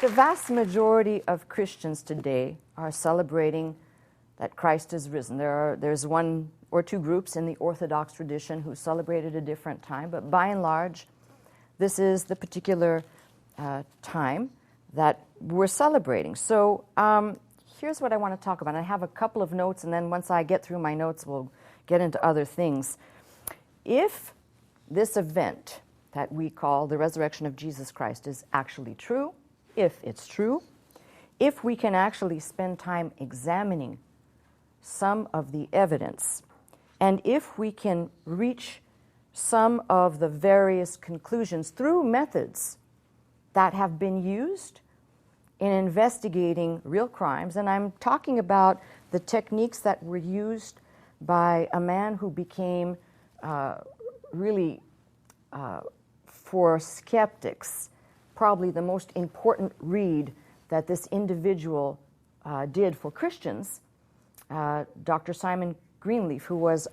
the vast majority of Christians today are celebrating that Christ is risen. There's one or two groups in the Orthodox tradition who celebrate at a different time, but by and large, this is the particular time that we're celebrating. So here's what I want to talk about. I have a couple of notes, and then once I get through my notes, we'll get into other things. If this event that we call the resurrection of Jesus Christ is actually true, if it's true, if we can actually spend time examining some of the evidence, and if we can reach some of the various conclusions through methods that have been used in investigating real crimes, and I'm talking about the techniques that were used by a man who became really, for skeptics, probably the most important read that this individual did for Christians, Dr. Simon Greenleaf, who was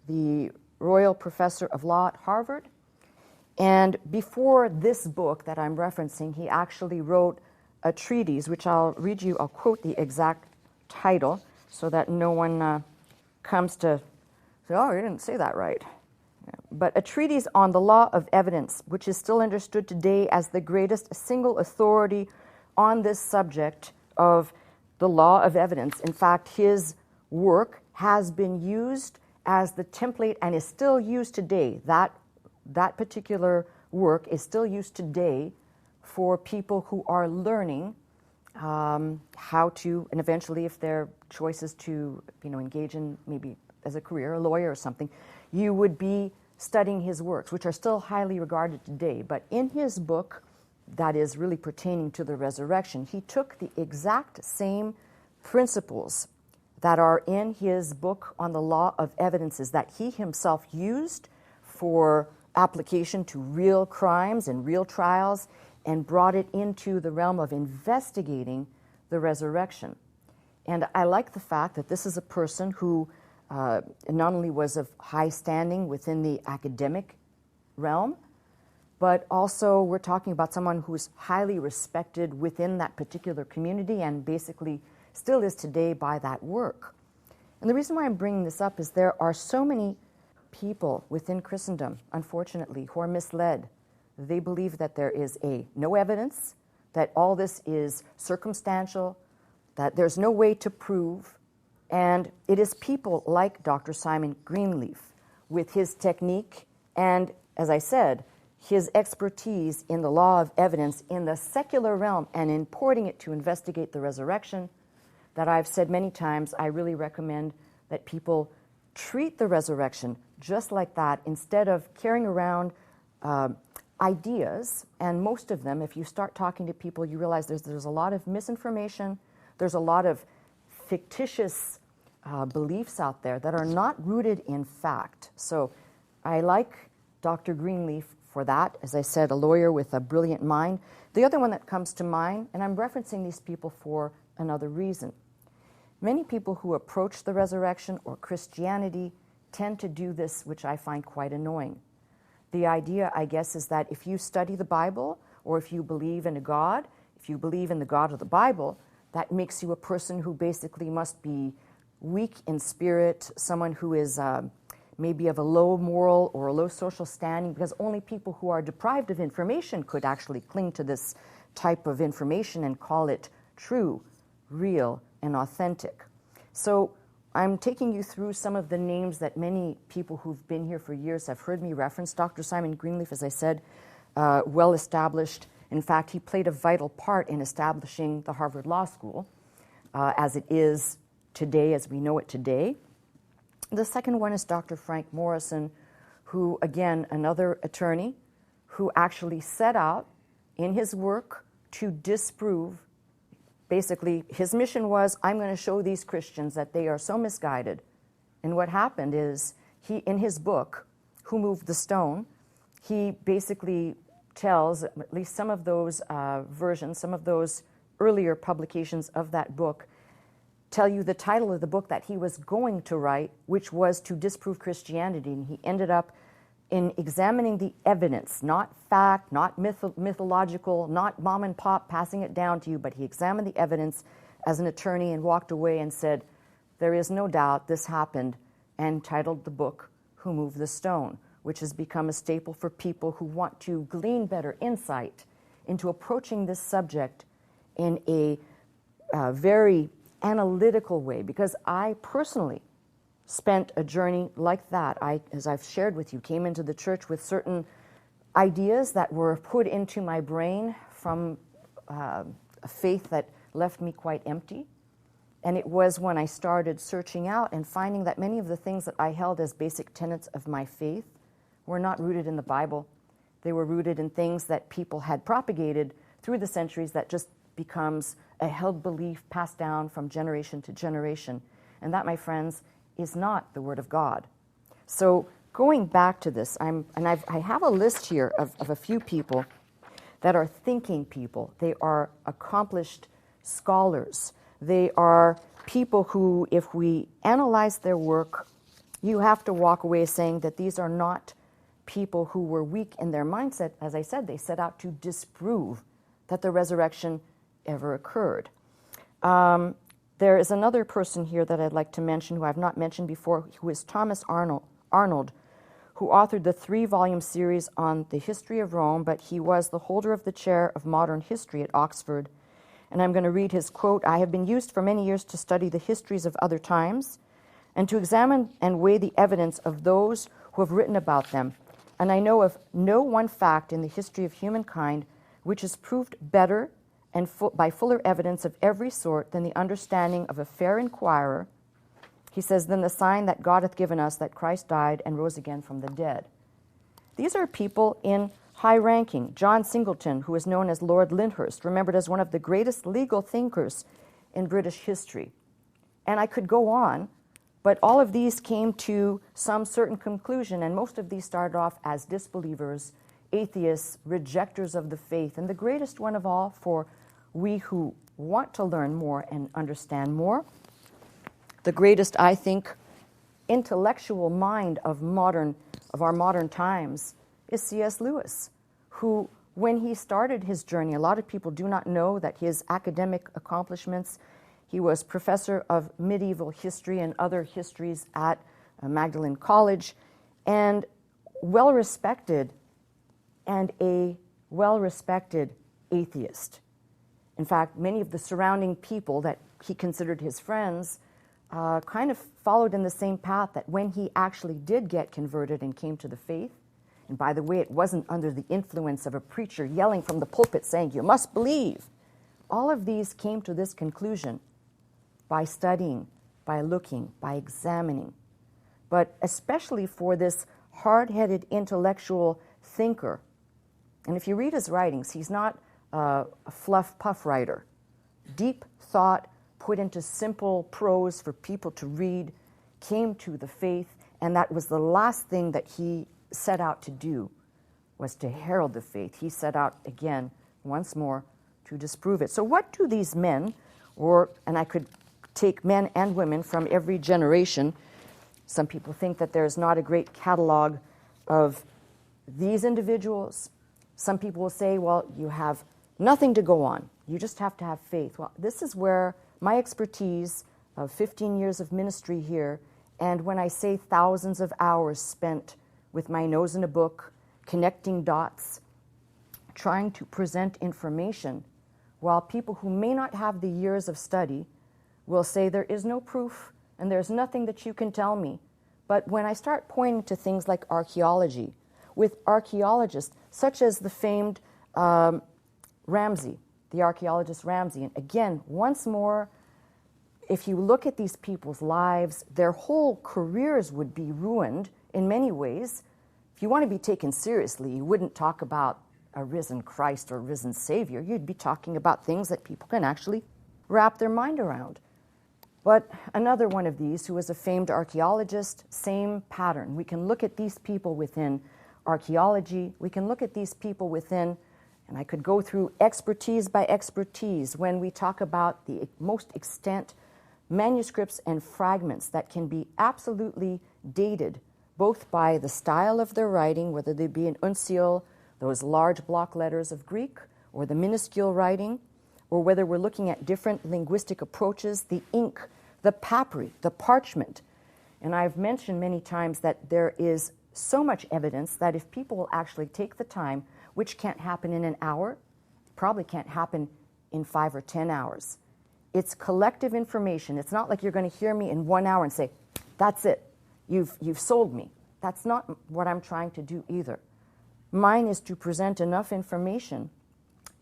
the Royal Professor of Law at Harvard. And before this book that I'm referencing, he actually wrote a treatise, which I'll read you, I'll quote the exact title so that no one comes to say, oh, you didn't say that right. But a treatise on the law of evidence, which is still understood today as the greatest single authority on this subject of the law of evidence. In fact, his work has been used as the template and is still used today. That particular work is still used today for people who are learning how to, and eventually if their choice is to engage in maybe as a career, a lawyer or something, you would be studying his works, which are still highly regarded today. But in his book, that is really pertaining to the resurrection, he took the exact same principles that are in his book on the law of evidences that he himself used for application to real crimes and real trials, and brought it into the realm of investigating the resurrection. And I like the fact that this is a person who not only was of high standing within the academic realm, but also we're talking about someone who's highly respected within that particular community and basically still is today by that work. And the reason why I'm bringing this up is there are so many people within Christendom, unfortunately, who are misled. They believe that there is no evidence, that all this is circumstantial, that there's no way to prove. And it is people like Dr. Simon Greenleaf, with his technique and, as I said, his expertise in the law of evidence in the secular realm and importing it to investigate the resurrection, that I've said many times, I really recommend that people treat the resurrection just like that instead of carrying around ideas. And most of them, if you start talking to people, you realize there's a lot of misinformation, there's a lot of fictitious beliefs out there that are not rooted in fact. So I like Dr. Greenleaf for that. As I said, a lawyer with a brilliant mind. The other one that comes to mind, and I'm referencing these people for another reason. Many people who approach the resurrection or Christianity tend to do this, which I find quite annoying. The idea, I guess, is that if you study the Bible, or if you believe in a God, if you believe in the God of the Bible, that makes you a person who basically must be weak in spirit, someone who is maybe of a low moral or a low social standing, because only people who are deprived of information could actually cling to this type of information and call it true, real, and authentic. So I'm taking you through some of the names that many people who've been here for years have heard me reference. Dr. Simon Greenleaf, as I said, well established. In fact, he played a vital part in establishing the Harvard Law School as it is today, as we know it today. The second one is Dr. Frank Morrison, who, again, another attorney who actually set out in his work to disprove. Basically, his mission was, I'm going to show these Christians that they are so misguided. And what happened is, he, in his book, Who Moved the Stone, he basically tells, at least some of those versions, some of those earlier publications of that book, tell you the title of the book that he was going to write, which was to disprove Christianity. And he ended up in examining the evidence, not fact, not mythological, not mom and pop passing it down to you, but he examined the evidence as an attorney and walked away and said, there is no doubt this happened, and titled the book, Who Moved the Stone, which has become a staple for people who want to glean better insight into approaching this subject in a very analytical way, because I personally spent a journey like that. I, as I've shared with you, came into the church with certain ideas that were put into my brain from a faith that left me quite empty. And it was when I started searching out and finding that many of the things that I held as basic tenets of my faith were not rooted in the Bible. They were rooted in things that people had propagated through the centuries that just becomes a held belief passed down from generation to generation. And that, my friends, is not the Word of God. So going back to this, I have a list here of a few people that are thinking people. They are accomplished scholars. They are people who, if we analyze their work, you have to walk away saying that these are not people who were weak in their mindset. As I said, they set out to disprove that the resurrection ever occurred. There is another person here that I'd like to mention who I've not mentioned before, who is Thomas Arnold, who authored the 3-volume series on the history of Rome, but he was the holder of the chair of modern history at Oxford. And I'm going to read his quote, "I have been used for many years to study the histories of other times and to examine and weigh the evidence of those who have written about them. And I know of no one fact in the history of humankind which is proved better and by fuller evidence of every sort than the understanding of a fair inquirer," he says, "than the sign that God hath given us that Christ died and rose again from the dead." These are people in high ranking. John Singleton, who is known as Lord Lyndhurst, remembered as one of the greatest legal thinkers in British history. And I could go on, but all of these came to some certain conclusion, and most of these started off as disbelievers, atheists, rejectors of the faith. And the greatest one of all, for we who want to learn more and understand more, the greatest, I think, intellectual mind of our modern times is C.S. Lewis, who, when he started his journey, a lot of people do not know that his academic accomplishments, he was professor of medieval history and other histories at Magdalen College, and well-respected, and a well-respected atheist. In fact, many of the surrounding people that he considered his friends kind of followed in the same path, that when he actually did get converted and came to the faith, and by the way, it wasn't under the influence of a preacher yelling from the pulpit saying, "You must believe." All of these came to this conclusion by studying, by looking, by examining. But especially for this hard-headed intellectual thinker, and if you read his writings, he's not a fluff puff writer. Deep thought put into simple prose for people to read, came to the faith, and that was the last thing that he set out to do, was to herald the faith. He set out again, once more, to disprove it. So what do these men, and I could take men and women from every generation, some people think that there's not a great catalog of these individuals. Some people will say, well, you have nothing to go on. You just have to have faith. Well, this is where my expertise of 15 years of ministry here, and when I say thousands of hours spent with my nose in a book, connecting dots, trying to present information, while people who may not have the years of study will say there is no proof and there's nothing that you can tell me. But when I start pointing to things like archaeology, with archaeologists such as the famed Ramsay, the archaeologist Ramsay, and again, once more, if you look at these people's lives, their whole careers would be ruined in many ways. If you want to be taken seriously, you wouldn't talk about a risen Christ or risen Savior. You'd be talking about things that people can actually wrap their mind around. But another one of these, who was a famed archaeologist, same pattern. We can look at these people within archaeology. We can look at these people within, and I could go through expertise by expertise when we talk about the most extant manuscripts and fragments that can be absolutely dated both by the style of their writing, whether they be in uncial, those large block letters of Greek, or the minuscule writing, or whether we're looking at different linguistic approaches, the ink, the papyri, the parchment. And I've mentioned many times that there is so much evidence that if people will actually take the time, which can't happen in an hour, probably can't happen in 5 or 10 hours. It's collective information. It's not like you're going to hear me in 1 hour and say, that's it, you've sold me. That's not what I'm trying to do either. Mine is to present enough information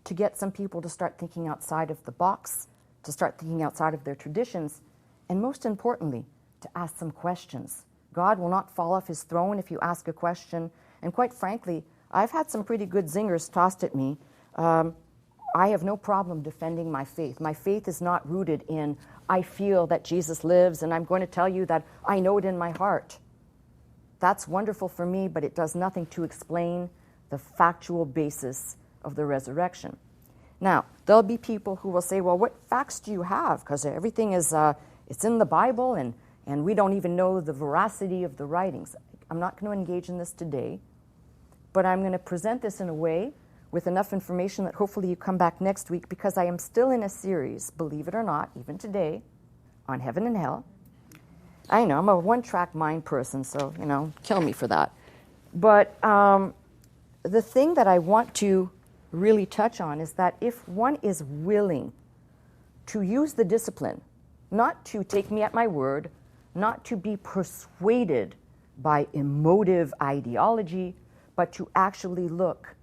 to get some people to start thinking outside of the box, to start thinking outside of their traditions, and most importantly, to ask some questions. God will not fall off his throne if you ask a question. And quite frankly, I've had some pretty good zingers tossed at me. I have no problem defending my faith. My faith is not rooted in, I feel that Jesus lives, and I'm going to tell you that I know it in my heart. That's wonderful for me, but it does nothing to explain the factual basis of the resurrection. Now, there'll be people who will say, well, what facts do you have? Because everything is, it's in the Bible, and we don't even know the veracity of the writings. I'm not going to engage in this today, but I'm going to present this in a way with enough information that hopefully you come back next week, because I am still in a series, believe it or not, even today, on heaven and hell. I know, I'm a one-track mind person, so, kill me for that. But the thing that I want to really touch on is that if one is willing to use the discipline, not to take me at my word, not to be persuaded by emotive ideology, but to actually look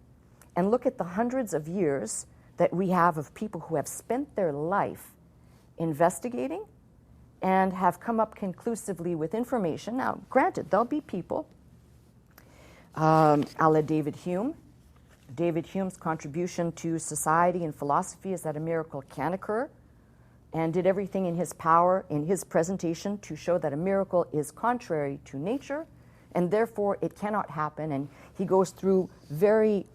at the hundreds of years that we have of people who have spent their life investigating and have come up conclusively with information. Now, granted, there'll be people, a la David Hume. David Hume's contribution to society and philosophy is that a miracle can occur, and did everything in his power, in his presentation, to show that a miracle is contrary to nature, and therefore it cannot happen. And he goes through very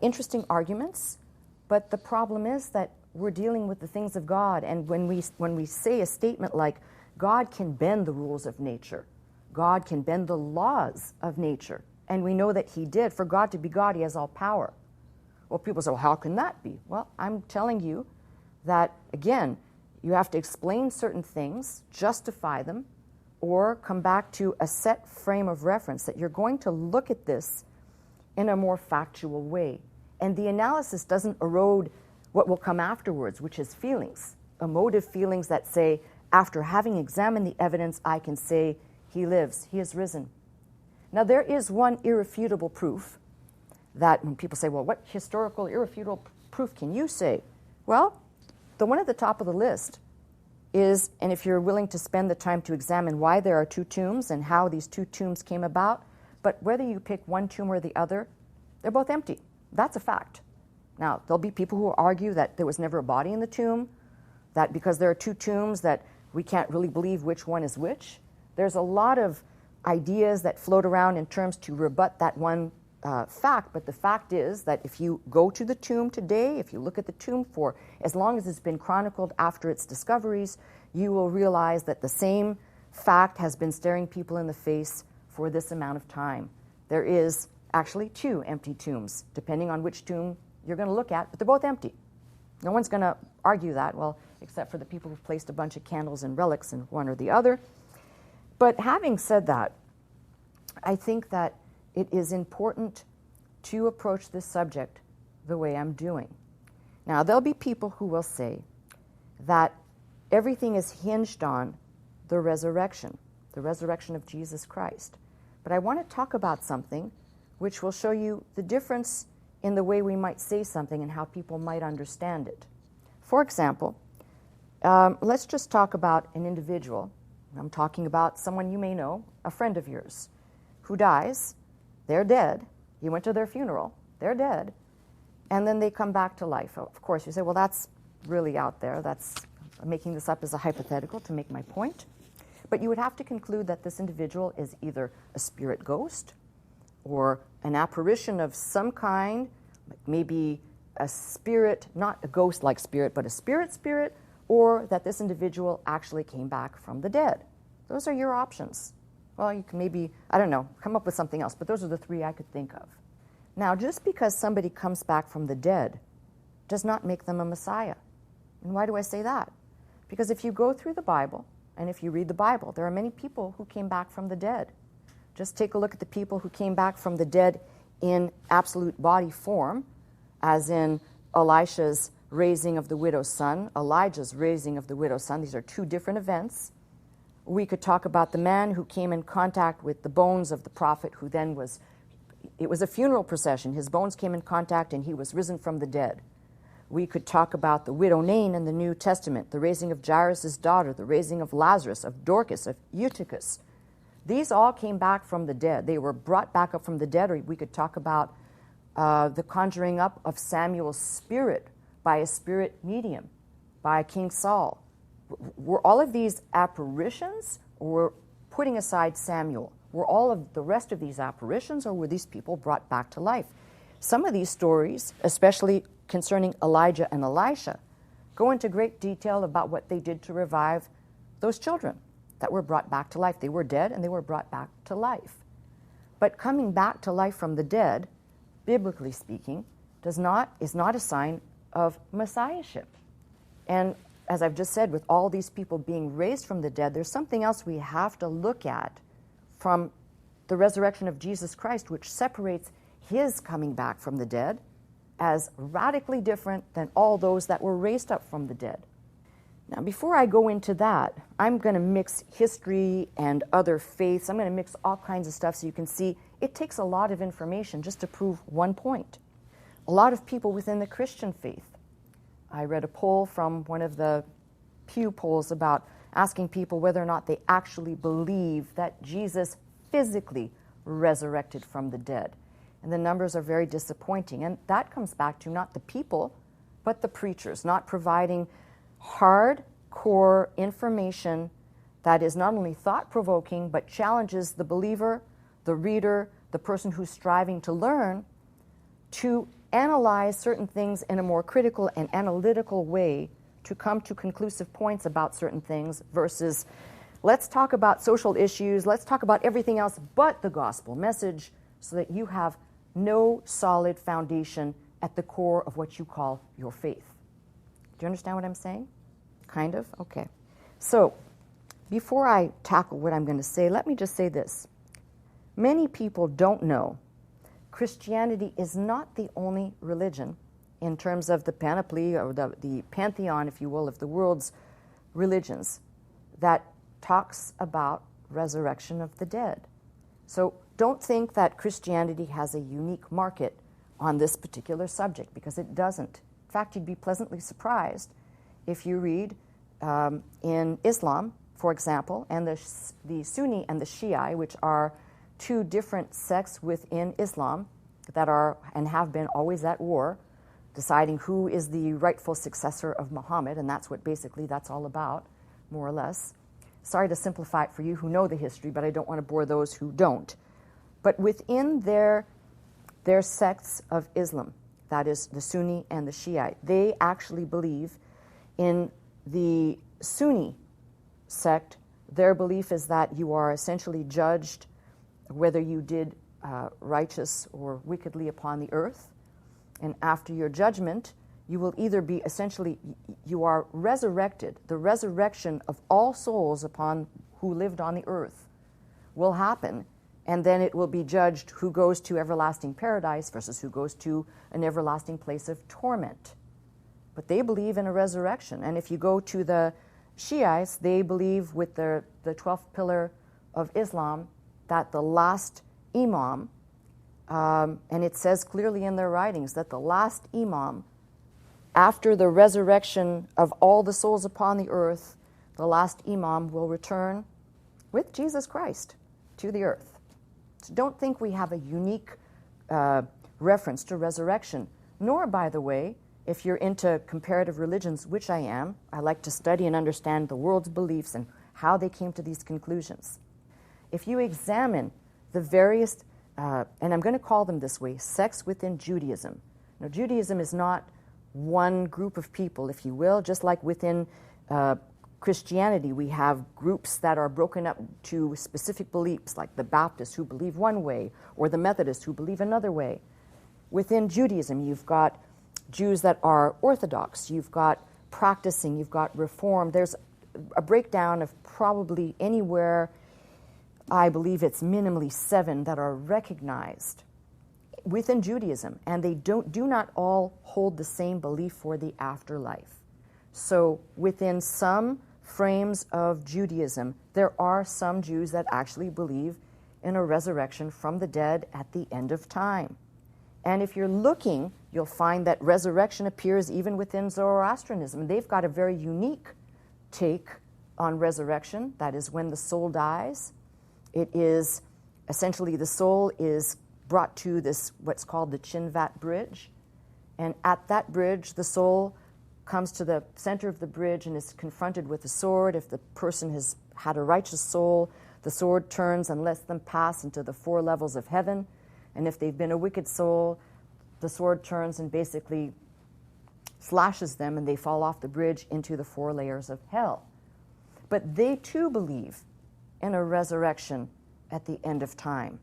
interesting arguments, but the problem is that we're dealing with the things of God, and when we say a statement like, God can bend the rules of nature, God can bend the laws of nature, and we know that he did. For God to be God, he has all power. Well, people say, well, how can that be? Well, I'm telling you that, again, you have to explain certain things, justify them, or come back to a set frame of reference that you're going to look at this in a more factual way. And the analysis doesn't erode what will come afterwards, which is feelings, emotive feelings that say, after having examined the evidence, I can say, he lives, he is risen. Now, there is one irrefutable proof that when people say, well, what historical irrefutable proof can you say? Well, the one at the top of the list is, and if you're willing to spend the time to examine why there are two tombs and how these two tombs came about, but whether you pick one tomb or the other, they're both empty. That's a fact. Now, there'll be people who will argue that there was never a body in the tomb, that because there are two tombs that we can't really believe which one is which. There's a lot of ideas that float around in terms to rebut that one fact, but the fact is that if you go to the tomb today, if you look at the tomb for as long as it's been chronicled after its discoveries, you will realize that the same fact has been staring people in the face for this amount of time. There is actually two empty tombs, depending on which tomb you're going to look at, but they're both empty. No one's going to argue that, well, except for the people who've placed a bunch of candles and relics in one or the other. But having said that, I think that it is important to approach this subject the way I'm doing. Now, there'll be people who will say that everything is hinged on the resurrection of Jesus Christ. But I want to talk about something which will show you the difference in the way we might say something and how people might understand it. For example, let's just talk about an individual. I'm talking about someone you may know, a friend of yours, who dies. They're dead. You went to their funeral. They're dead. And then they come back to life. Of course, you say, well, that's really out there. I'm making this up as a hypothetical to make my point. But you would have to conclude that this individual is either a spirit ghost or an apparition of some kind, maybe a spirit, not a ghost-like spirit, but a spirit, or that this individual actually came back from the dead. Those are your options. Well, you can maybe, I don't know, come up with something else, but those are the three I could think of. Now, just because somebody comes back from the dead does not make them a Messiah. And why do I say that? Because if you go through the Bible, and if you read the Bible, there are many people who came back from the dead. Just take a look at the people who came back from the dead in absolute body form, as in Elisha's raising of the widow's son, Elijah's raising of the widow's son. These are two different events. We could talk about the man who came in contact with the bones of the prophet, who then it was a funeral procession. His bones came in contact and he was risen from the dead. We could talk about the widow Nain in the New Testament, the raising of Jairus' daughter, the raising of Lazarus, of Dorcas, of Eutychus. These all came back from the dead. They were brought back up from the dead. Or we could talk about the conjuring up of Samuel's spirit by a spirit medium, by King Saul. Were all of these apparitions, or putting aside Samuel, were all of the rest of these apparitions, or were these people brought back to life? Some of these stories, especially concerning Elijah and Elisha, go into great detail about what they did to revive those children that were brought back to life. They were dead and they were brought back to life. But coming back to life from the dead, biblically speaking, is not a sign of messiahship. And as I've just said, with all these people being raised from the dead, there's something else we have to look at from the resurrection of Jesus Christ, which separates his coming back from the dead as radically different than all those that were raised up from the dead. Now, before I go into that, I'm going to mix history and other faiths. I'm going to mix all kinds of stuff so you can see it takes a lot of information just to prove one point. A lot of people within the Christian faith. I read a poll from one of the Pew polls about asking people whether or not they actually believe that Jesus physically resurrected from the dead. And the numbers are very disappointing. And that comes back to not the people, but the preachers, not providing hardcore information that is not only thought-provoking, but challenges the believer, the reader, the person who's striving to learn, to analyze certain things in a more critical and analytical way to come to conclusive points about certain things versus let's talk about social issues, let's talk about everything else but the gospel message, so that you have no solid foundation at the core of what you call your faith. Do you understand what I'm saying? Kind of? Okay. So, before I tackle what I'm going to say, let me just say this. Many people don't know Christianity is not the only religion in terms of the panoply or the pantheon, if you will, of the world's religions that talks about resurrection of the dead. So don't think that Christianity has a unique market on this particular subject, because it doesn't. In fact, you'd be pleasantly surprised if you read in Islam, for example, and the Sunni and the Shia, which are two different sects within Islam that are and have been always at war, deciding who is the rightful successor of Muhammad, and that's what basically that's all about, more or less. Sorry to simplify it for you who know the history, but I don't want to bore those who don't. But within their sects of Islam, that is the Sunni and the Shiite, they actually believe in the Sunni sect. Their belief is that you are essentially judged whether you did righteous or wickedly upon the earth. And after your judgment, you will either be essentially, you are resurrected. The resurrection of all souls upon who lived on the earth will happen, and then it will be judged who goes to everlasting paradise versus who goes to an everlasting place of torment. But they believe in a resurrection. And if you go to the Shiites, they believe with the 12th pillar of Islam that the last imam, and it says clearly in their writings that the last imam, after the resurrection of all the souls upon the earth, the last imam will return with Jesus Christ to the earth. So don't think we have a unique reference to resurrection, nor, by the way, if you're into comparative religions, which I am, I like to study and understand the world's beliefs and how they came to these conclusions. If you examine the various, and I'm going to call them this way, sects within Judaism. Now, Judaism is not one group of people, if you will, just like within Christianity, we have groups that are broken up to specific beliefs, like the Baptists who believe one way, or the Methodists who believe another way. Within Judaism, you've got Jews that are Orthodox, you've got practicing, you've got Reform. There's a breakdown of probably anywhere, I believe it's minimally 7 that are recognized within Judaism, and they do not all hold the same belief for the afterlife. So within some frames of Judaism, there are some Jews that actually believe in a resurrection from the dead at the end of time. And if you're looking, you'll find that resurrection appears even within Zoroastrianism. They've got a very unique take on resurrection. That is, when the soul dies, it is essentially the soul is brought to this, what's called the Chinvat Bridge. And at that bridge, the soul comes to the center of the bridge and is confronted with a sword. If the person has had a righteous soul, the sword turns and lets them pass into the 4 levels of heaven. And if they've been a wicked soul, the sword turns and basically slashes them, and they fall off the bridge into the 4 layers of hell. But they too believe in a resurrection at the end of time.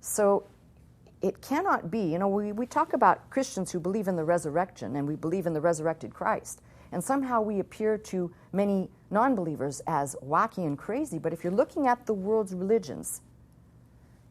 So it cannot be, we talk about Christians who believe in the resurrection, and we believe in the resurrected Christ. And somehow we appear to many non-believers as wacky and crazy. But if you're looking at the world's religions,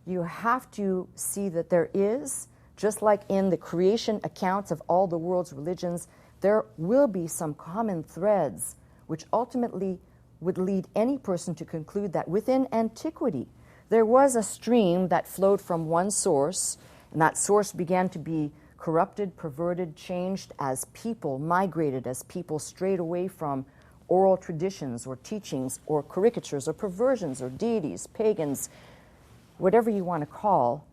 you have to see that there is, just like in the creation accounts of all the world's religions, there will be some common threads which ultimately would lead any person to conclude that within antiquity there was a stream that flowed from one source, and that source began to be corrupted, perverted, changed as people migrated, as people strayed away from oral traditions or teachings or caricatures or perversions or deities, pagans, whatever you want to call,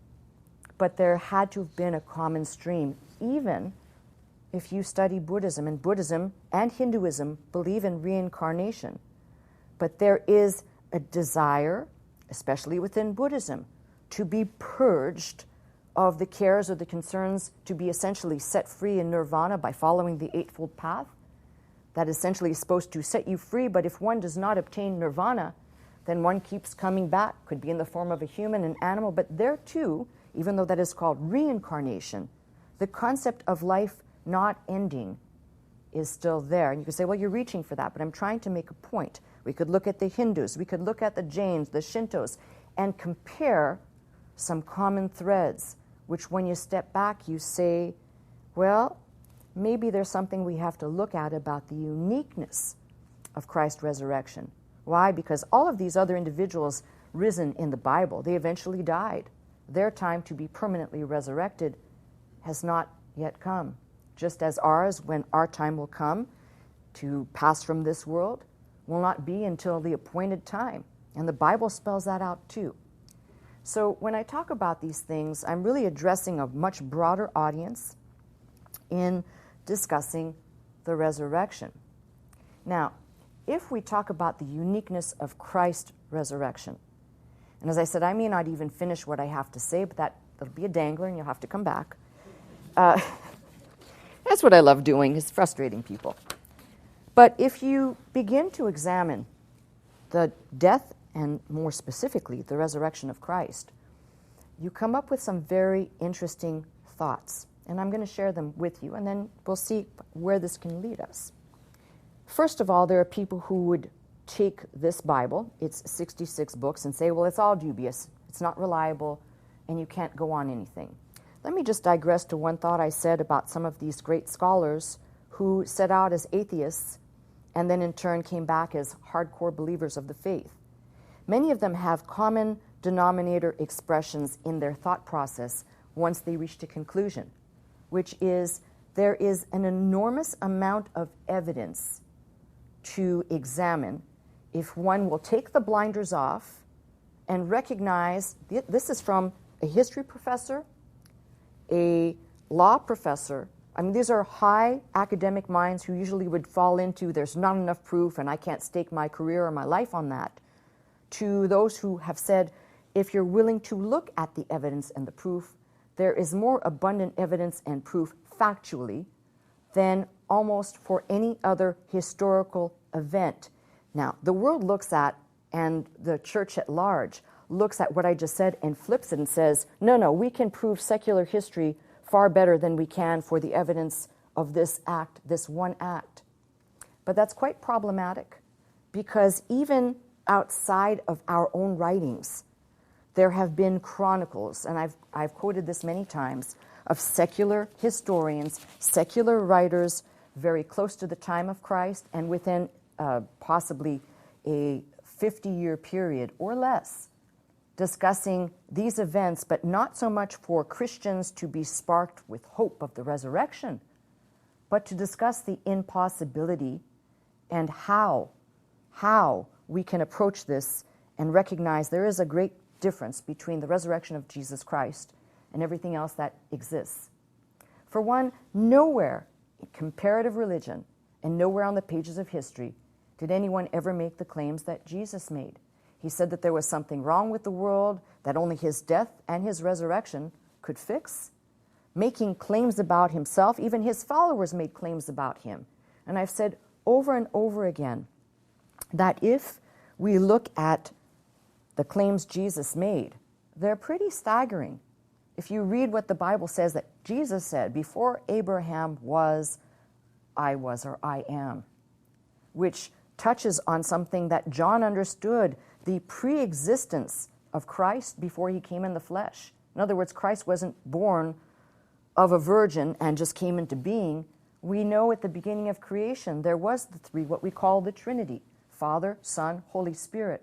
but there had to have been a common stream. Even if you study Buddhism, and Buddhism and Hinduism believe in reincarnation, but there is a desire, especially within Buddhism, to be purged of the cares or the concerns, to be essentially set free in nirvana by following the Eightfold Path. That essentially is supposed to set you free, but if one does not obtain nirvana, then one keeps coming back. Could be in the form of a human, an animal, but there too, even though that is called reincarnation, the concept of life not ending is still there. And you could say, well, you're reaching for that, but I'm trying to make a point. We could look at the Hindus, we could look at the Jains, the Shintos, and compare some common threads, which when you step back, you say, well, maybe there's something we have to look at about the uniqueness of Christ's resurrection. Why? Because all of these other individuals risen in the Bible, they eventually died. Their time to be permanently resurrected has not yet come. Just as ours, when our time will come to pass from this world, will not be until the appointed time. And the Bible spells that out too. So when I talk about these things, I'm really addressing a much broader audience in discussing the resurrection. Now, if we talk about the uniqueness of Christ's resurrection, and as I said, I may not even finish what I have to say, but that'll be a dangler and you'll have to come back. That's what I love doing, is frustrating people. But if you begin to examine the death and more specifically the resurrection of Christ, you come up with some very interesting thoughts. And I'm going to share them with you, and then we'll see where this can lead us. First of all, there are people who would take this Bible, it's 66 books, and say, well, it's all dubious, it's not reliable, and you can't go on anything. Let me just digress to one thought I said about some of these great scholars who set out as atheists and then in turn came back as hardcore believers of the faith. Many of them have common denominator expressions in their thought process once they reach a conclusion, which is there is an enormous amount of evidence to examine if one will take the blinders off and recognize, this is from a history professor, a law professor. I mean, these are high academic minds who usually would fall into there's not enough proof and I can't stake my career or my life on that, to those who have said, if you're willing to look at the evidence and the proof, there is more abundant evidence and proof factually than almost for any other historical event. Now, the world looks at, and the church at large looks at what I just said and flips it and says, no, we can prove secular history far better than we can for the evidence of this act, this one act. But that's quite problematic, because even outside of our own writings, there have been chronicles, and I've quoted this many times, of secular historians, secular writers very close to the time of Christ and within possibly a 50-year period or less, discussing these events, but not so much for Christians to be sparked with hope of the resurrection, but to discuss the impossibility and how we can approach this and recognize there is a great difference between the resurrection of Jesus Christ and everything else that exists. For one, nowhere in comparative religion and nowhere on the pages of history did anyone ever make the claims that Jesus made. He said that there was something wrong with the world that only his death and his resurrection could fix, making claims about himself. Even his followers made claims about him. And I've said over and over again that if we look at the claims Jesus made, they're pretty staggering. If you read what the Bible says that Jesus said, before Abraham was, I was, or I am, which touches on something that John understood, the pre-existence of Christ before he came in the flesh. In other words, Christ wasn't born of a virgin and just came into being. We know at the beginning of creation there was the three, what we call the Trinity, Father, Son, Holy Spirit.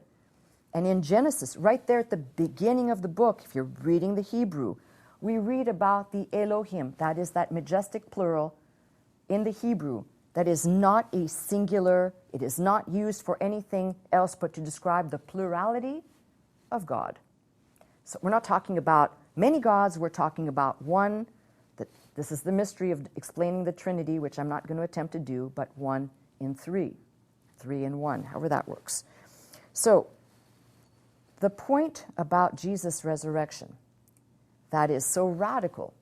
And in Genesis, right there at the beginning of the book, if you're reading the Hebrew, we read about the Elohim, that is that majestic plural in the Hebrew, that is not a singular, it is not used for anything else but to describe the plurality of God. So we're not talking about many gods, we're talking about one. This is the mystery of explaining the Trinity, which I'm not going to attempt to do, but one in three in one, however that works. So the point about Jesus' resurrection that is so radical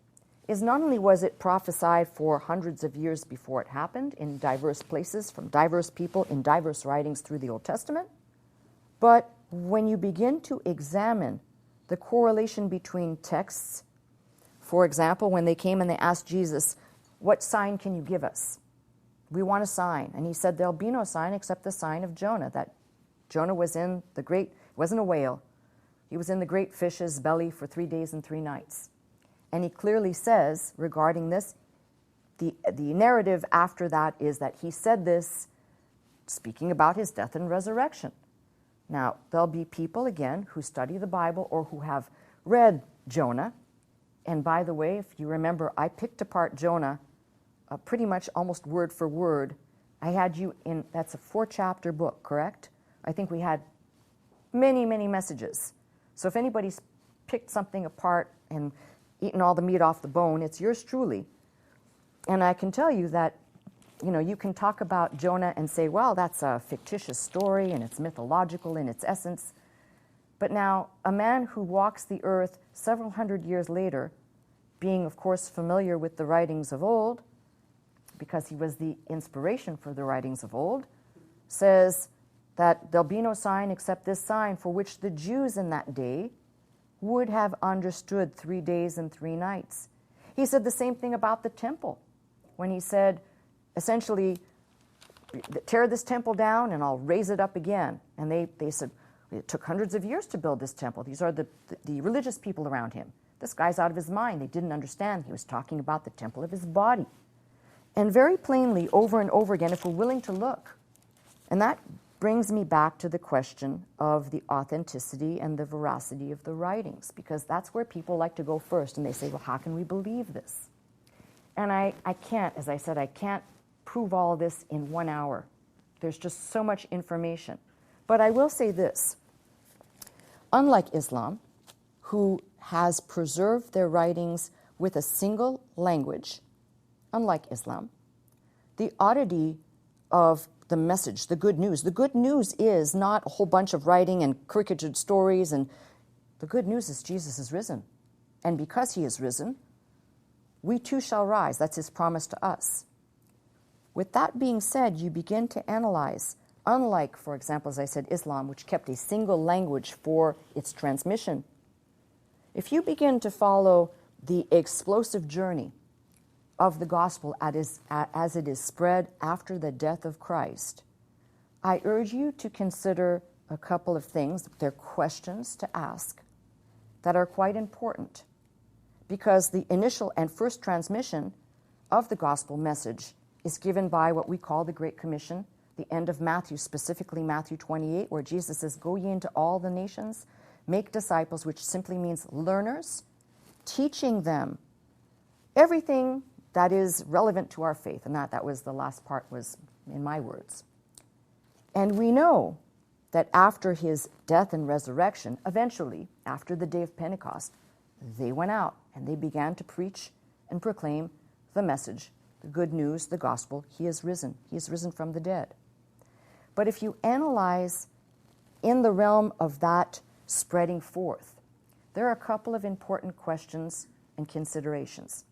is not only was it prophesied for hundreds of years before it happened in diverse places from diverse people in diverse writings through the Old Testament, but when you begin to examine the correlation between texts, for example, when they came and they asked Jesus, what sign can you give us? We want a sign. And he said, there'll be no sign except the sign of Jonah, that Jonah was in the great, wasn't a whale, he was in the great fish's belly for 3 days and 3 nights. And he clearly says, regarding this, the narrative after that is that he said this speaking about his death and resurrection. Now, there'll be people, again, who study the Bible or who have read Jonah. And by the way, if you remember, I picked apart Jonah pretty much almost word for word. I had you in, that's a 4-chapter book, correct? I think we had many, many messages. So if anybody's picked something apart and eaten all the meat off the bone, it's yours truly. And I can tell you that, you know, you can talk about Jonah and say, well, that's a fictitious story and it's mythological in its essence. But now, a man who walks the earth several hundred years later, being, of course, familiar with the writings of old, because he was the inspiration for the writings of old, says that there'll be no sign except this sign, for which the Jews in that day would have understood 3 days and 3 nights. He said the same thing about the temple, when he said, essentially, tear this temple down and I'll raise it up again. And they said, it took hundreds of years to build this temple. These are the religious people around him. This guy's out of his mind. They didn't understand. He was talking about the temple of his body. And very plainly, over and over again, if we're willing to look. And that brings me back to the question of the authenticity and the veracity of the writings, because that's where people like to go first, and they say, well, how can we believe this? And I can't, as I said, I can't prove all this in 1 hour. There's just so much information. But I will say this. Unlike Islam, who has preserved their writings with a single language, unlike Islam, the oddity of the message, the good news is not a whole bunch of writing and caricatured stories, and the good news is Jesus is risen. And because he is risen, we too shall rise. That's his promise to us. With that being said, you begin to analyze unlike, for example, as I said, Islam, which kept a single language for its transmission, if you begin to follow the explosive journey of the gospel as it is spread after the death of Christ, I urge you to consider a couple of things. They're questions to ask that are quite important, because the initial and first transmission of the gospel message is given by what we call the Great Commission, the end of Matthew, specifically Matthew 28, where Jesus says, "Go ye into all the nations, make disciples," which simply means learners, teaching them everything that is relevant to our faith. And that was the last part, was in my words. And we know that after his death and resurrection, eventually, after the day of Pentecost, they went out and they began to preach and proclaim the message, the good news, the gospel. He is risen. He is risen from the dead. But if you analyze in the realm of that spreading forth, there are a couple of important questions and considerations.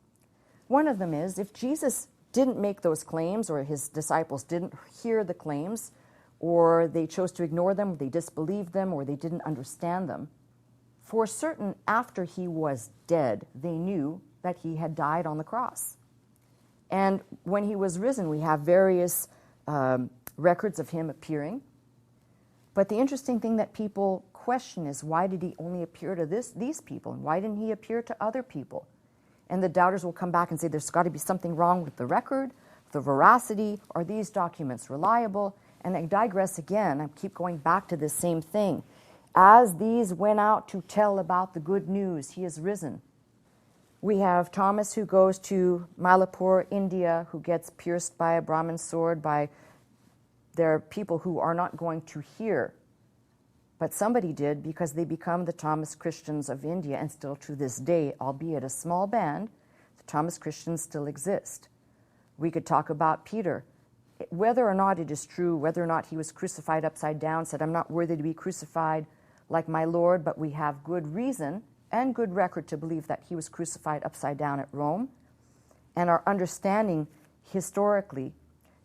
One of them is, if Jesus didn't make those claims, or his disciples didn't hear the claims, or they chose to ignore them, they disbelieved them, or they didn't understand them, for certain, after he was dead, they knew that he had died on the cross. And when he was risen, we have various records of him appearing. But the interesting thing that people question is, why did he only appear to these people? And why didn't he appear to other people? And the doubters will come back and say, there's got to be something wrong with the record, the veracity. Are these documents reliable? And I digress again. I keep going back to this same thing. As these went out to tell about the good news, he is risen. We have Thomas, who goes to Malapur, India, who gets pierced by a Brahmin sword. There are people who are not going to hear, but somebody did, because they become the Thomas Christians of India, and still to this day, albeit a small band, the Thomas Christians still exist. We could talk about Peter. Whether or not it is true, whether or not he was crucified upside down, said, "I'm not worthy to be crucified like my Lord," but we have good reason and good record to believe that he was crucified upside down at Rome. And our understanding historically,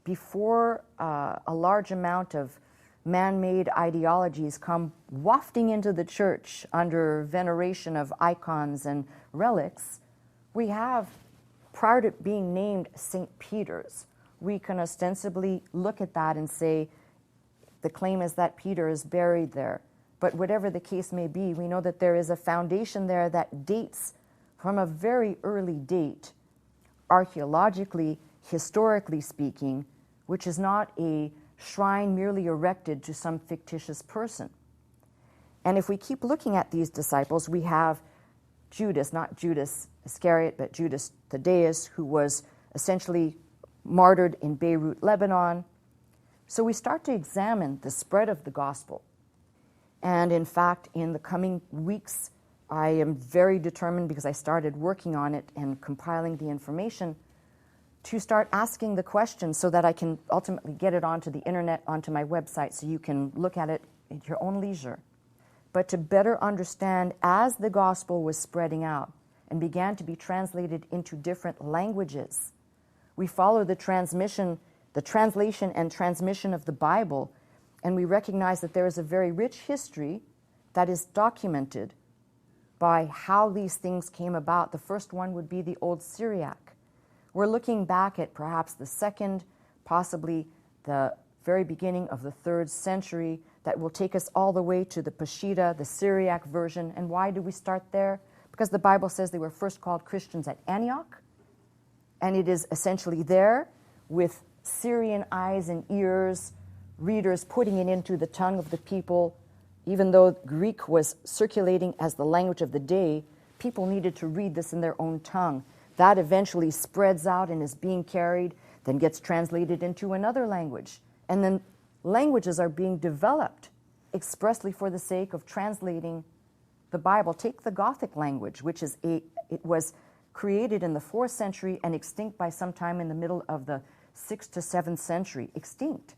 before a large amount of man-made ideologies come wafting into the church under veneration of icons and relics, we have, prior to being named St. Peter's, we can ostensibly look at that and say, the claim is that Peter is buried there. But whatever the case may be, we know that there is a foundation there that dates from a very early date, archaeologically, historically speaking, which is not a shrine merely erected to some fictitious person. And if we keep looking at these disciples, we have Judas, not Judas Iscariot, but Judas Thaddeus, who was essentially martyred in Beirut, Lebanon. So we start to examine the spread of the gospel. And in fact, in the coming weeks, I am very determined, because I started working on it and compiling the information, to start asking the questions so that I can ultimately get it onto the internet, onto my website, so you can look at it at your own leisure. But to better understand, as the gospel was spreading out and began to be translated into different languages, we follow the translation and transmission of the Bible, and we recognize that there is a very rich history that is documented by how these things came about. The first one would be the Old Syriac. We're looking back at perhaps the second, possibly the very beginning of the 3rd century, that will take us all the way to the Peshitta, the Syriac version. And why do we start there? Because the Bible says they were first called Christians at Antioch, and it is essentially there, with Syrian eyes and ears, readers putting it into the tongue of the people. Even though Greek was circulating as the language of the day, people needed to read this in their own tongue. That eventually spreads out and is being carried, then gets translated into another language. And then languages are being developed expressly for the sake of translating the Bible. Take the Gothic language, which is it was created in the 4th century and extinct by sometime in the middle of the 6th to 7th century. Extinct.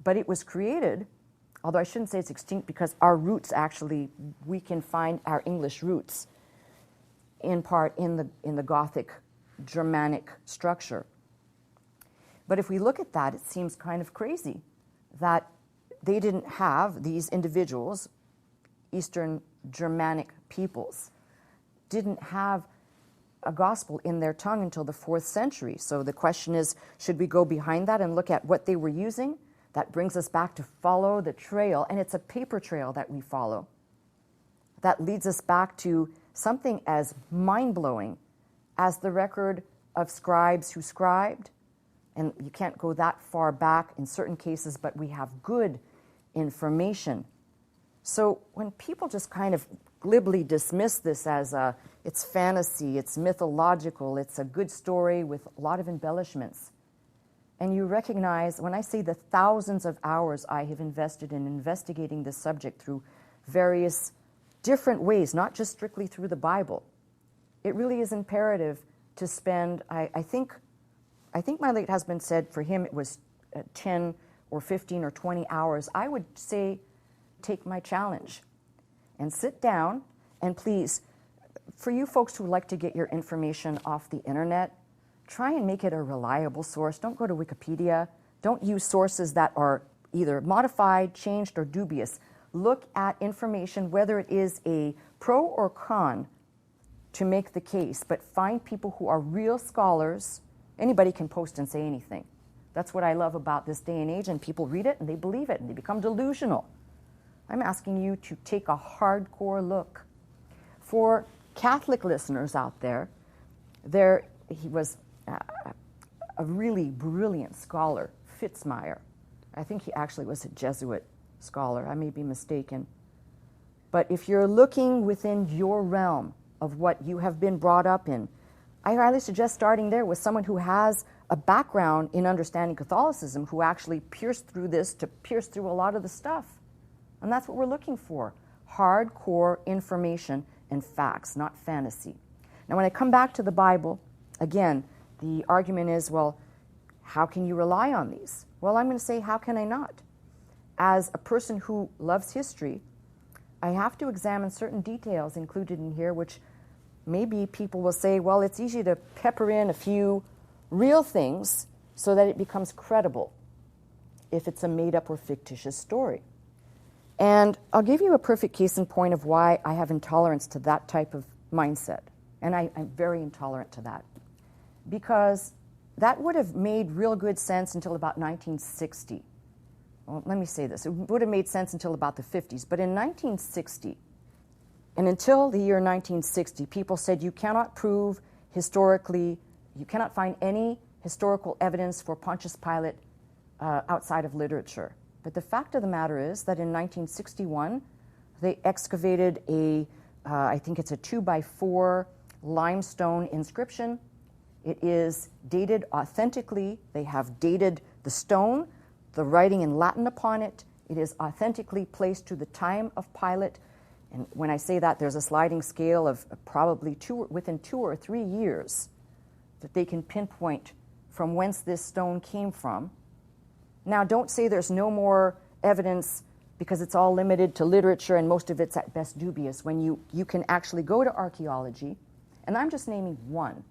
But it was created, although I shouldn't say it's extinct, because our roots actually, we can find our English roots in part in the Gothic Germanic structure. But if we look at that, it seems kind of crazy that they didn't have, these individuals, Eastern Germanic peoples, didn't have a gospel in their tongue until the 4th century. So the question is, should we go behind that and look at what they were using? That brings us back to follow the trail, and it's a paper trail that we follow. That leads us back to something as mind-blowing as the record of scribes who scribed. And you can't go that far back in certain cases, but we have good information. So when people just kind of glibly dismiss this as it's fantasy, it's mythological, it's a good story with a lot of embellishments, and you recognize, when I say the thousands of hours I have invested in investigating this subject through various different ways, not just strictly through the Bible, it really is imperative to spend, I think my late husband said for him it was 10 or 15 or 20 hours. I would say take my challenge and sit down, and please, for you folks who like to get your information off the internet, try and make it a reliable source. Don't go to Wikipedia. Don't use sources that are either modified, changed, or dubious. Look at information, whether it is a pro or con, to make the case, but find people who are real scholars. Anybody can post and say anything. That's what I love about this day and age, and people read it and they believe it and they become delusional. I'm asking you to take a hardcore look. For Catholic listeners out there, he was a really brilliant scholar, Fitzmyer. I think he actually was a Jesuit scholar. I may be mistaken. But if you're looking within your realm of what you have been brought up in, I highly suggest starting there with someone who has a background in understanding Catholicism, who actually pierced through this to pierce through a lot of the stuff. And that's what we're looking for. Hardcore information and facts, not fantasy. Now, when I come back to the Bible, again, the argument is, well, how can you rely on these? Well, I'm going to say, how can I not? As a person who loves history, I have to examine certain details included in here, which maybe people will say, well, it's easy to pepper in a few real things so that it becomes credible if it's a made-up or fictitious story. And I'll give you a perfect case in point of why I have intolerance to that type of mindset. And I'm very intolerant to that. Because that would have made real good sense until about 1960. Well, let me say this. It would have made sense until about the 50s. But in 1960, and until the year 1960, people said you cannot prove historically, you cannot find any historical evidence for Pontius Pilate outside of literature. But the fact of the matter is that in 1961, they excavated I think it's a 2x4 limestone inscription. It is dated authentically. They have dated the stone, the writing in Latin upon it. It is authentically placed to the time of Pilate. And when I say that, there's a sliding scale of probably within 2 or 3 years that they can pinpoint from whence this stone came from. Now, don't say there's no more evidence because it's all limited to literature and most of it's at best dubious, when you can actually go to archaeology, and I'm just naming one.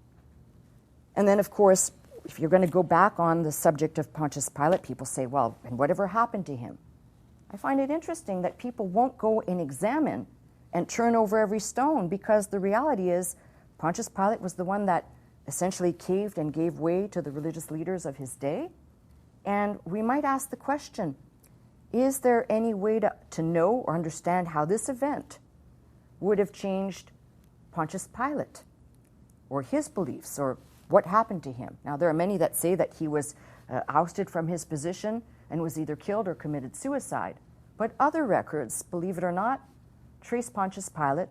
And then, of course, if you're going to go back on the subject of Pontius Pilate, people say, well, and whatever happened to him? I find it interesting that people won't go and examine and turn over every stone, because the reality is Pontius Pilate was the one that essentially caved and gave way to the religious leaders of his day. And we might ask the question, is there any way to know or understand how this event would have changed Pontius Pilate or his beliefs or what happened to him? Now, there are many that say that he was ousted from his position and was either killed or committed suicide. But other records, believe it or not, trace Pontius Pilate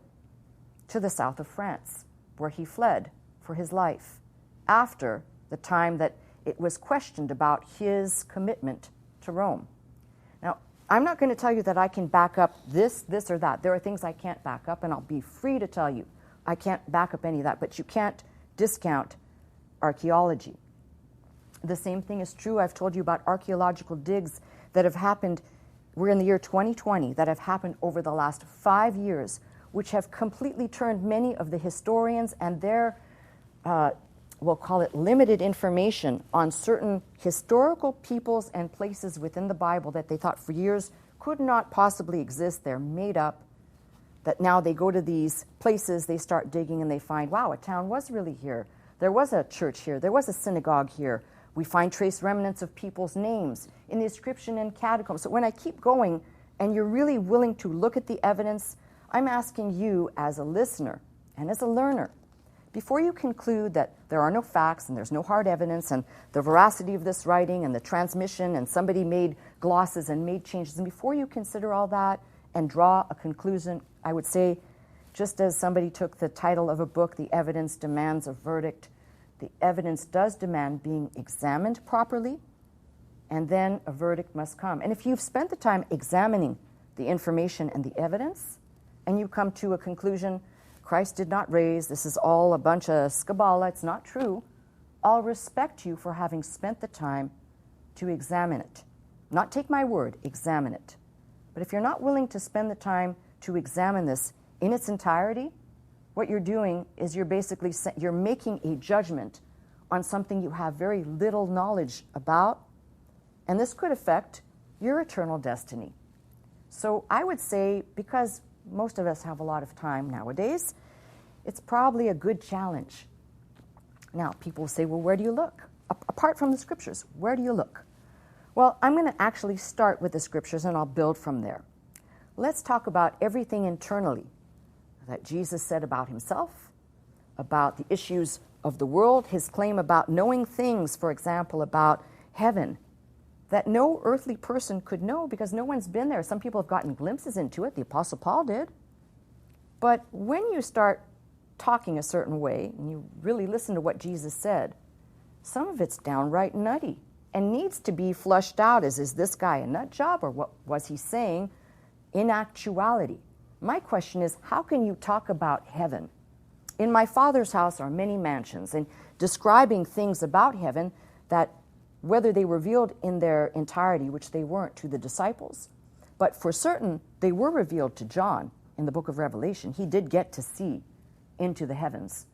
to the south of France, where he fled for his life after the time that it was questioned about his commitment to Rome. Now, I'm not going to tell you that I can back up this, or that. There are things I can't back up, and I'll be free to tell you I can't back up any of that, but you can't discount archaeology. The same thing is true. I've told you about archaeological digs that have happened, we're in the year 2020, that have happened over the last 5 years, which have completely turned many of the historians and their we'll call it limited information on certain historical peoples and places within the Bible that they thought for years could not possibly exist. They're made up. That now they go to these places, they start digging, and they find, wow, a town was really here. There was a church here. There was a synagogue here. We find trace remnants of people's names in the inscription and catacombs. So when I keep going and you're really willing to look at the evidence, I'm asking you as a listener and as a learner, before you conclude that there are no facts and there's no hard evidence and the veracity of this writing and the transmission and somebody made glosses and made changes, and before you consider all that and draw a conclusion, I would say, just as somebody took the title of a book, The Evidence Demands a Verdict, the evidence does demand being examined properly, and then a verdict must come. And if you've spent the time examining the information and the evidence, and you come to a conclusion, Christ did not raise, this is all a bunch of skabala, it's not true, I'll respect you for having spent the time to examine it. Not take my word, examine it. But if you're not willing to spend the time to examine this in its entirety, what you're doing is you're making a judgment on something you have very little knowledge about, and this could affect your eternal destiny. So I would say, because most of us have a lot of time nowadays, it's probably a good challenge. Now, people will say, well, where do you look? Apart from the scriptures, where do you look? Well, I'm going to actually start with the scriptures, and I'll build from there. Let's talk about everything internally that Jesus said about himself, about the issues of the world, his claim about knowing things, for example, about heaven, that no earthly person could know because no one's been there. Some people have gotten glimpses into it. The Apostle Paul did. But when you start talking a certain way and you really listen to what Jesus said, some of it's downright nutty and needs to be flushed out as, is this guy a nut job, or what was he saying in actuality? My question is, how can you talk about heaven? In my Father's house are many mansions, and describing things about heaven that, whether they were revealed in their entirety, which they weren't to the disciples, but for certain they were revealed to John in the book of Revelation. He did get to see into the heavens.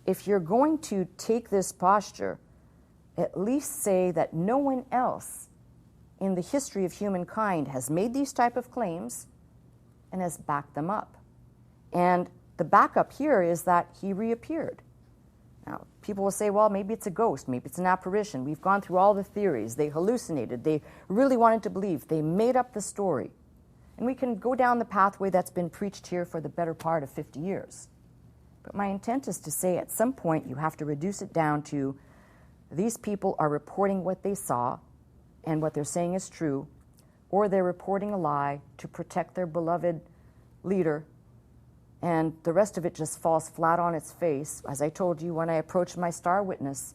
If you're going to take this posture, at least say that no one else in the history of humankind has made these type of claims and has backed them up. And the backup here is that he reappeared. Now, people will say, well, maybe it's a ghost, maybe it's an apparition. We've gone through all the theories. They hallucinated. They really wanted to believe. They made up the story. And we can go down the pathway that's been preached here for the better part of 50 years. But my intent is to say at some point you have to reduce it down to these people are reporting what they saw and what they're saying is true, or they're reporting a lie to protect their beloved leader, and the rest of it just falls flat on its face, as I told you when I approached my star witness,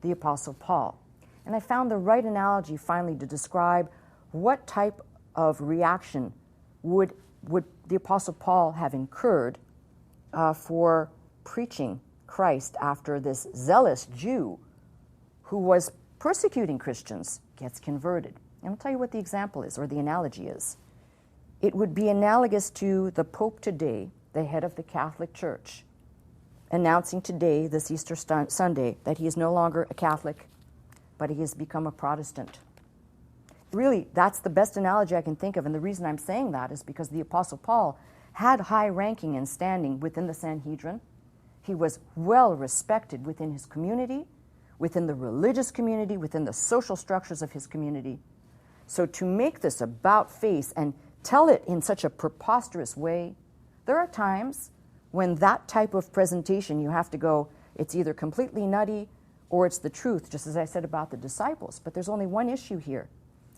the Apostle Paul. And I found the right analogy finally to describe what type of reaction would the Apostle Paul have incurred for preaching Christ after this zealous Jew who was persecuting Christians gets converted. And I'll tell you what the example is, or the analogy is. It would be analogous to the Pope today, the head of the Catholic Church, announcing today, this Easter Sunday, that he is no longer a Catholic, but he has become a Protestant. Really, that's the best analogy I can think of, and the reason I'm saying that is because the Apostle Paul had high ranking and standing within the Sanhedrin. He was well respected within his community, within the religious community, within the social structures of his community. So to make this about face and tell it in such a preposterous way, there are times when that type of presentation you have to go, it's either completely nutty or it's the truth, just as I said about the disciples. But there's only one issue here.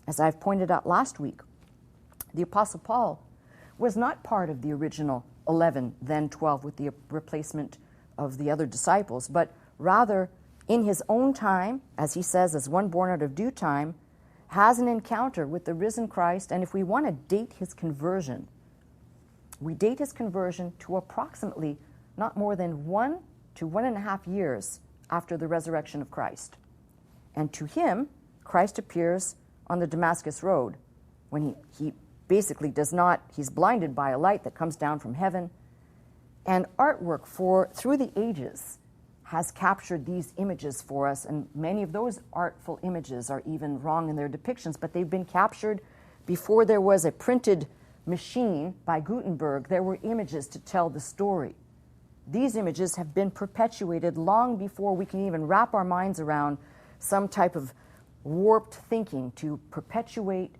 As I've pointed out last week, the Apostle Paul was not part of the original 11, then 12, with the replacement of the other disciples, but rather in his own time, as he says, as one born out of due time, has an encounter with the risen Christ. And if we want to date his conversion, we date his conversion to approximately not more than 1 to 1.5 years after the resurrection of Christ. And to him, Christ appears on the Damascus Road when he basically does not, he's blinded by a light that comes down from heaven. And artwork through the ages has captured these images for us, and many of those artful images are even wrong in their depictions, but they've been captured before there was a printed machine by Gutenberg. There were images to tell the story. These images have been perpetuated long before we can even wrap our minds around some type of warped thinking to perpetuate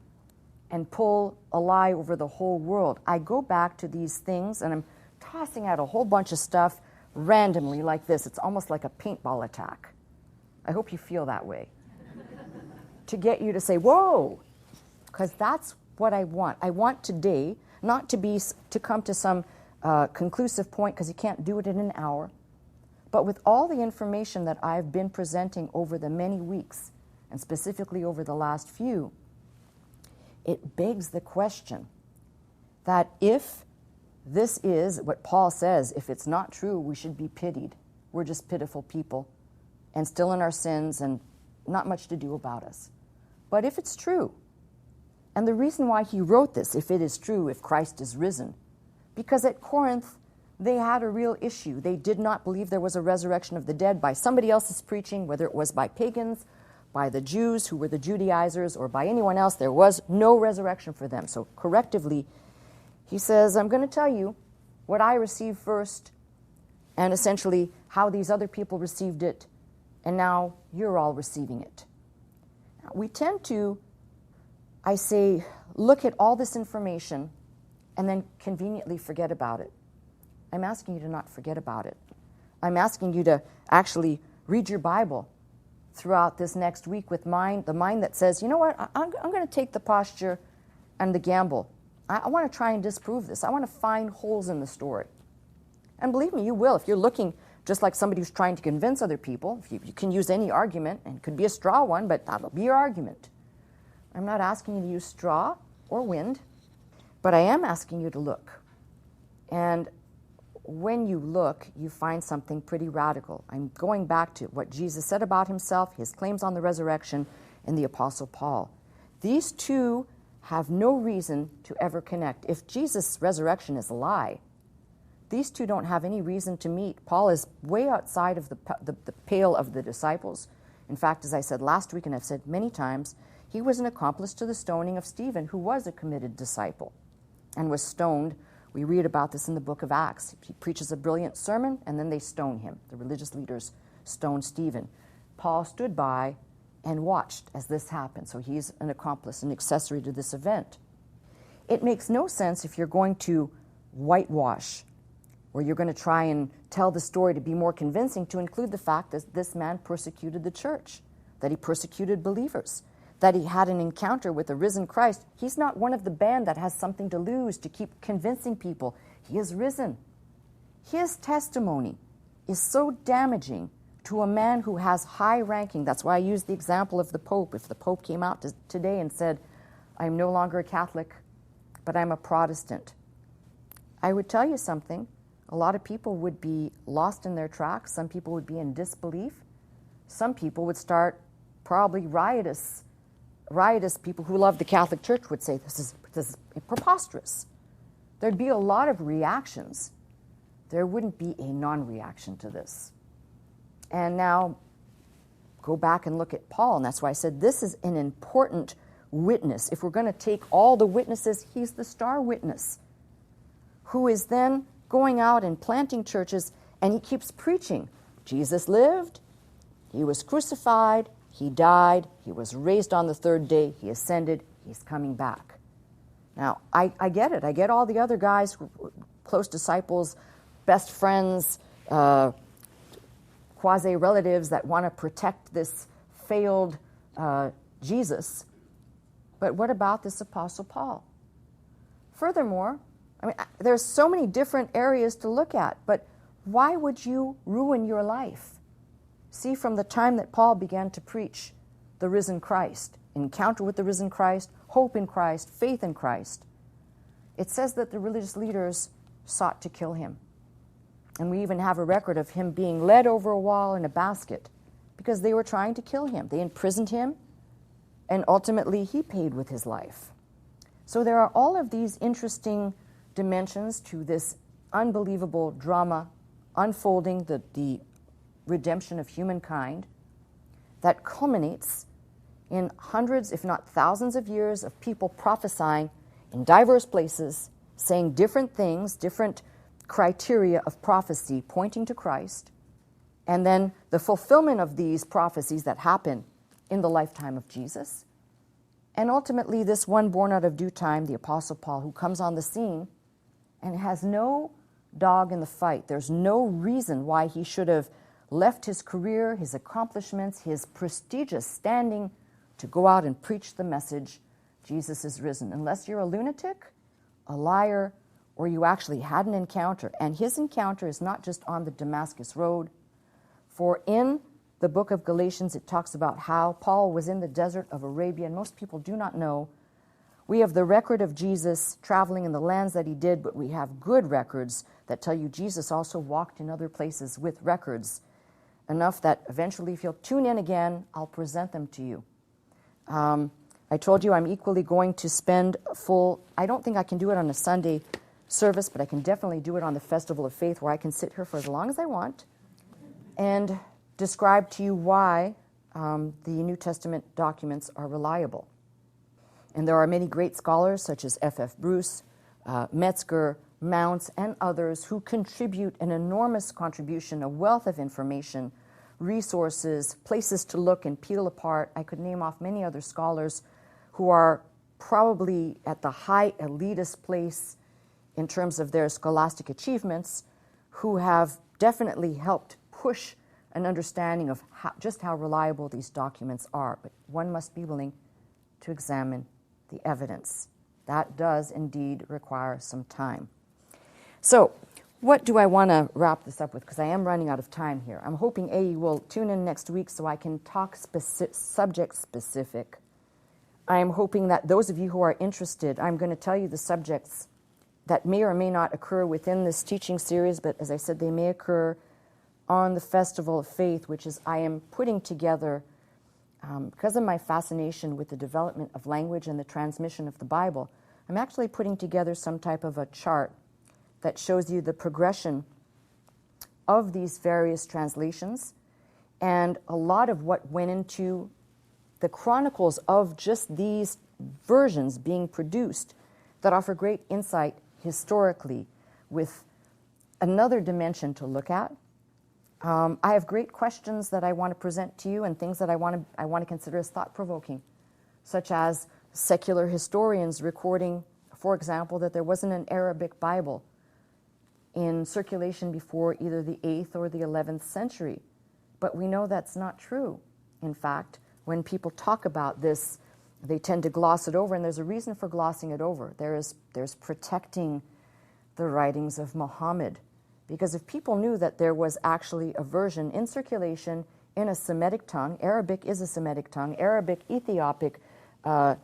and pull a lie over the whole world. I go back to these things, and I'm tossing out a whole bunch of stuff randomly like this. It's almost like a paintball attack. I hope you feel that way. To get you to say, whoa, because that's what I want. I want today not to come to some conclusive point, because you can't do it in an hour, but with all the information that I've been presenting over the many weeks, and specifically over the last few, it begs the question that if this is what Paul says, if it's not true, we should be pitied. We're just pitiful people and still in our sins and not much to do about us. But if it's true, and the reason why he wrote this, if it is true, if Christ is risen, because at Corinth, they had a real issue. They did not believe there was a resurrection of the dead by somebody else's preaching, whether it was by pagans, by the Jews who were the Judaizers, or by anyone else. There was no resurrection for them. So correctively, he says, I'm going to tell you what I received first, and essentially how these other people received it, and now you're all receiving it. Now, we tend to, I say, look at all this information and then conveniently forget about it. I'm asking you to not forget about it. I'm asking you to actually read your Bible throughout this next week with the mind that says, you know what, I'm going to take the posture and the gamble. I want to try and disprove this. I want to find holes in the story. And believe me, you will. If you're looking just like somebody who's trying to convince other people, if you can use any argument, and it could be a straw one, but that'll be your argument. I'm not asking you to use straw or wind, but I am asking you to look. And when you look, you find something pretty radical. I'm going back to what Jesus said about himself, his claims on the resurrection, and the Apostle Paul. These two have no reason to ever connect. If Jesus' resurrection is a lie, these two don't have any reason to meet. Paul is way outside of the pale of the disciples. In fact, as I said last week, and I've said many times, he was an accomplice to the stoning of Stephen, who was a committed disciple and was stoned. We read about this in the book of Acts. He preaches a brilliant sermon, and then they stone him. The religious leaders stone Stephen. Paul stood by and watched as this happened. So he's an accomplice, an accessory to this event. It makes no sense if you're going to whitewash, or you're going to try and tell the story to be more convincing, to include the fact that this man persecuted the church, that he persecuted believers, that he had an encounter with the risen Christ. He's not one of the band that has something to lose to keep convincing people. He is risen. His testimony is so damaging to a man who has high ranking. That's why I use the example of the Pope. If the Pope came out today and said, I'm no longer a Catholic, but I'm a Protestant, I would tell you something. A lot of people would be lost in their tracks. Some people would be in disbelief. Some people would start probably riotous people who love the Catholic Church would say, this is preposterous. There'd be a lot of reactions. There wouldn't be a non-reaction to this. And now, go back and look at Paul, and that's why I said this is an important witness. If we're going to take all the witnesses, he's the star witness, who is then going out and planting churches, and he keeps preaching. Jesus lived, he was crucified, he died, he was raised on the third day, he ascended, he's coming back. Now, I get it. I get all the other guys, close disciples, best friends, quasi-relatives that want to protect this failed Jesus. But what about this Apostle Paul? Furthermore, I mean, there's so many different areas to look at, but why would you ruin your life? See, from the time that Paul began to preach the risen Christ, encounter with the risen Christ, hope in Christ, faith in Christ, it says that the religious leaders sought to kill him. And we even have a record of him being led over a wall in a basket because they were trying to kill him. They imprisoned him, and ultimately he paid with his life. So there are all of these interesting dimensions to this unbelievable drama unfolding, the redemption of humankind that culminates in hundreds, if not thousands of years of people prophesying in diverse places, saying different things, different criteria of prophecy pointing to Christ, and then the fulfillment of these prophecies that happen in the lifetime of Jesus. And ultimately, this one born out of due time, the Apostle Paul, who comes on the scene and has no dog in the fight. There's no reason why he should have left his career, his accomplishments, his prestigious standing to go out and preach the message, Jesus is risen, unless you're a lunatic, a liar, or you actually had an encounter. And his encounter is not just on the Damascus Road, for in the book of Galatians, it talks about how Paul was in the desert of Arabia, and most people do not know. We have the record of Jesus traveling in the lands that he did, but we have good records that tell you Jesus also walked in other places with records, enough that eventually, if you'll tune in again, I'll present them to you. I told you I'm equally going to spend I don't think I can do it on a Sunday service, but I can definitely do it on the Festival of Faith, where I can sit here for as long as I want and describe to you why the New Testament documents are reliable. And there are many great scholars such as F.F. Bruce, Metzger, Mounce, and others who contribute an enormous contribution, a wealth of information, resources, places to look and peel apart. I could name off many other scholars who are probably at the high elitist place in terms of their scholastic achievements, who have definitely helped push an understanding of just how reliable these documents are. But one must be willing to examine the evidence. That does indeed require some time. So, what do I want to wrap this up with? Because I am running out of time here. I'm hoping, you will tune in next week so I can talk subject-specific. I am hoping that those of you who are interested, I'm going to tell you the subjects that may or may not occur within this teaching series, but as I said, they may occur on the Festival of Faith, which is I am putting together, because of my fascination with the development of language and the transmission of the Bible, I'm actually putting together some type of a chart that shows you the progression of these various translations and a lot of what went into the chronicles of just these versions being produced that offer great insight historically with another dimension to look at. I have great questions that I want to present to you and things that I want to consider as thought-provoking, such as secular historians recording, for example, that there wasn't an Arabic Bible in circulation before either the 8th or the 11th century. But we know that's not true. In fact, when people talk about this, they tend to gloss it over, and there's a reason for glossing it over. There's protecting the writings of Muhammad. Because if people knew that there was actually a version in circulation in a Semitic tongue, Arabic is a Semitic tongue, Arabic, Ethiopic,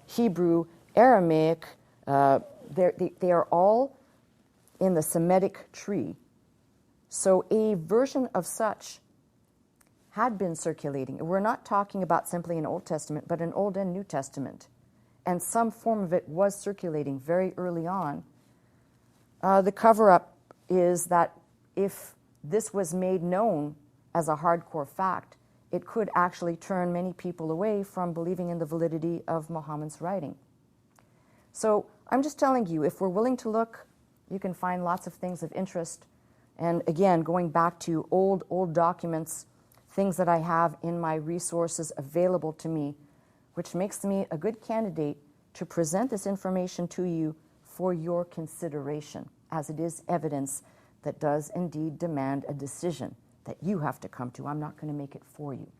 Hebrew, Aramaic, they are all in the Semitic tree. So a version of such had been circulating. We're not talking about simply an Old Testament, but an Old and New Testament. And some form of it was circulating very early on. The cover-up is that if this was made known as a hardcore fact, it could actually turn many people away from believing in the validity of Muhammad's writing. So I'm just telling you, if we're willing to look, you can find lots of things of interest. And again, going back to old documents, things that I have in my resources available to me, which makes me a good candidate to present this information to you for your consideration, as it is evidence that does indeed demand a decision that you have to come to. I'm not going to make it for you.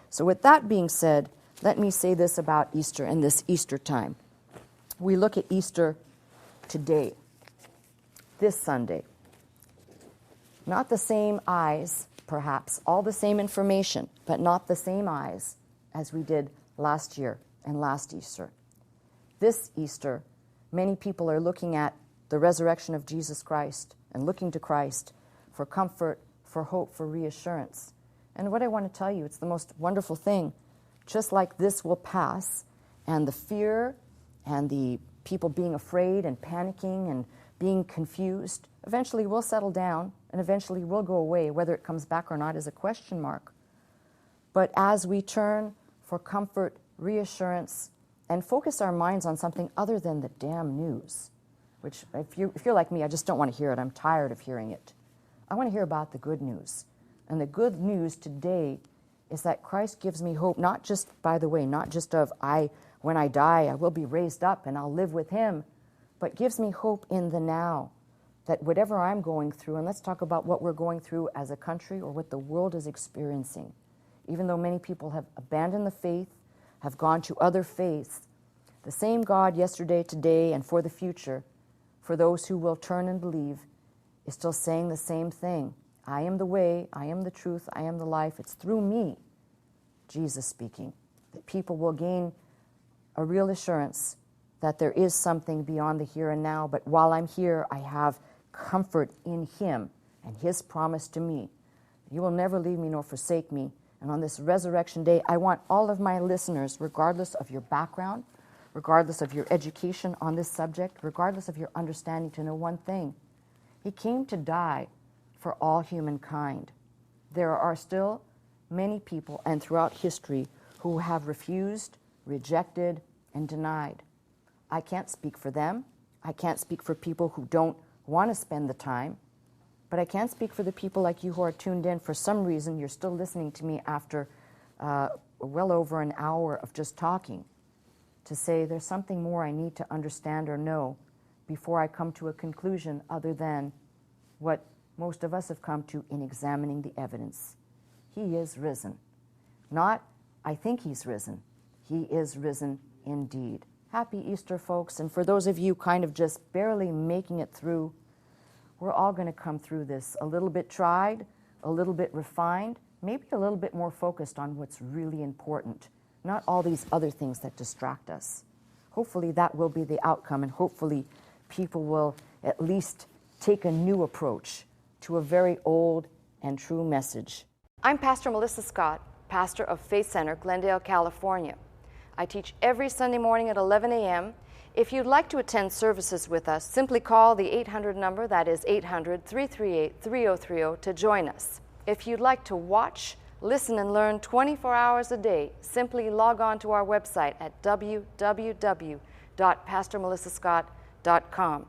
So with that being said, let me say this about Easter and this Easter time. We look at Easter today, this Sunday. Not the same eyes, perhaps, all the same information, but not the same eyes as we did last year and last Easter. This Easter, many people are looking at the resurrection of Jesus Christ and looking to Christ for comfort, for hope, for reassurance. And what I want to tell you, it's the most wonderful thing. Just like this will pass, and the fear and the people being afraid and panicking and being confused, eventually will settle down and eventually will go away. Whether it comes back or not is a question mark. But as we turn for comfort, reassurance, and focus our minds on something other than the damn news, which if you're like me, I just don't want to hear it. I'm tired of hearing it. I want to hear about the good news. And the good news today is that Christ gives me hope, not just, by the way, not just of when I die, I will be raised up and I'll live with him, but gives me hope in the now, that whatever I'm going through, and let's talk about what we're going through as a country or what the world is experiencing, even though many people have abandoned the faith, have gone to other faiths, the same God yesterday, today, and for the future, for those who will turn and believe, is still saying the same thing. I am the way, I am the truth, I am the life. It's through me, Jesus speaking, that people will gain a real assurance that there is something beyond the here and now, but while I'm here, I have comfort in him and his promise to me. You will never leave me nor forsake me. And on this resurrection day, I want all of my listeners, regardless of your background, regardless of your education on this subject, regardless of your understanding, to know one thing. He came to die for all humankind. There are still many people, and throughout history, who have refused, rejected, and denied. I can't speak for them. I can't speak for people who don't want to spend the time. But I can speak for the people like you who are tuned in. For some reason, you're still listening to me after well over an hour of just talking, to say there's something more I need to understand or know before I come to a conclusion other than what most of us have come to in examining the evidence. He is risen. Not, I think he's risen. He is risen indeed. Happy Easter, folks. And for those of you kind of just barely making it through, we're all going to come through this a little bit tried, a little bit refined, maybe a little bit more focused on what's really important, not all these other things that distract us. Hopefully that will be the outcome, and hopefully people will at least take a new approach to a very old and true message. I'm Pastor Melissa Scott, pastor of Faith Center, Glendale, California. I teach every Sunday morning at 11 a.m. If you'd like to attend services with us, simply call the 800 number, that is 800-338-3030, to join us. If you'd like to watch, listen, and learn 24 hours a day, simply log on to our website at www.pastormelissascott.com.